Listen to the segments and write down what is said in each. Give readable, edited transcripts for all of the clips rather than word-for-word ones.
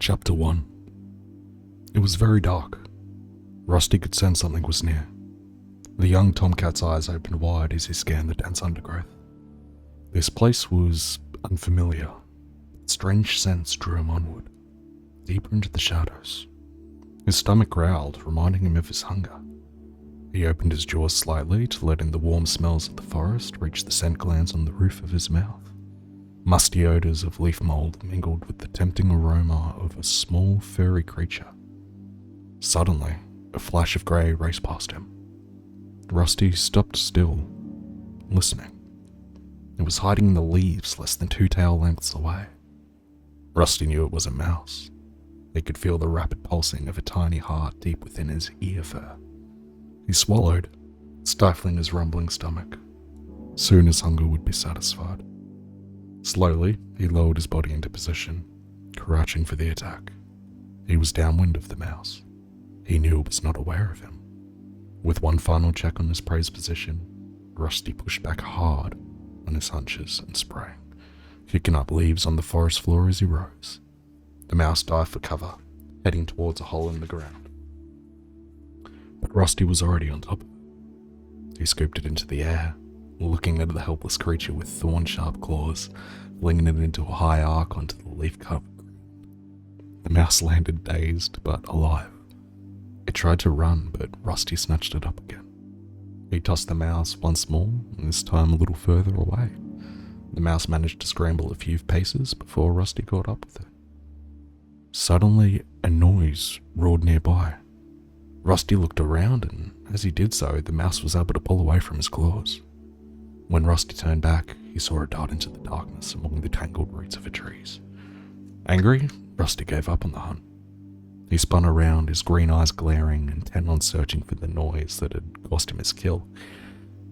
Chapter 1. It was very dark. Rusty could sense something was near. The young tomcat's eyes opened wide as he scanned the dense undergrowth. This place was unfamiliar. A strange sense drew him onward, deeper into the shadows. His stomach growled, reminding him of his hunger. He opened his jaws slightly to let in the warm smells of the forest reach the scent glands on the roof of his mouth. Musty odours of leaf mould mingled with the tempting aroma of a small, furry creature. Suddenly, a flash of grey raced past him. Rusty stopped still, listening. It was hiding in the leaves less than 2 tail lengths away. Rusty knew it was a mouse. He could feel the rapid pulsing of a tiny heart deep within his ear fur. He swallowed, stifling his rumbling stomach. Soon his hunger would be satisfied. Slowly, he lowered his body into position, crouching for the attack. He was downwind of the mouse. He knew it was not aware of him. With one final check on his prey's position, Rusty pushed back hard on his hunches and sprang, kicking up leaves on the forest floor as he rose. The mouse dived for cover, heading towards a hole in the ground. But Rusty was already on top of it. He scooped it into the air, looking at the helpless creature with thorn-sharp claws, flinging it into a high arc onto the leaf-covered ground. The mouse landed dazed but alive. It tried to run, but Rusty snatched it up again. He tossed the mouse once more, and this time a little further away. The mouse managed to scramble a few paces before Rusty caught up with it. Suddenly, a noise roared nearby. Rusty looked around, and as he did so, the mouse was able to pull away from his claws. When Rusty turned back, he saw it dart into the darkness among the tangled roots of the trees. Angry, Rusty gave up on the hunt. He spun around, his green eyes glaring, intent on searching for the noise that had cost him his kill.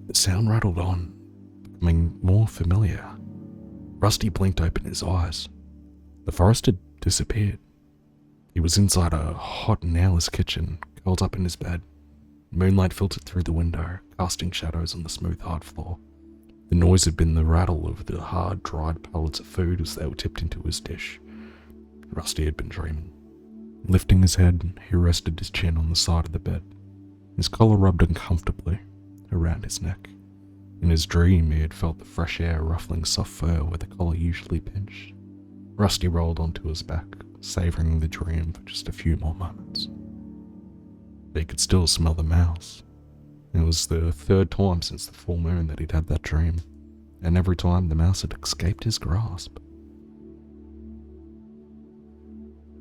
The sound rattled on, becoming more familiar. Rusty blinked open his eyes. The forest had disappeared. He was inside a hot and airless kitchen, curled up in his bed. Moonlight filtered through the window, casting shadows on the smooth, hard floor. The noise had been the rattle of the hard, dried pellets of food as they were tipped into his dish. Rusty had been dreaming. Lifting his head, he rested his chin on the side of the bed. His collar rubbed uncomfortably around his neck. In his dream, he had felt the fresh air ruffling soft fur where the collar usually pinched. Rusty rolled onto his back, savouring the dream for just a few more moments. He could still smell the mouse. It was the 3rd time since the full moon that he'd had that dream, and every time the mouse had escaped his grasp.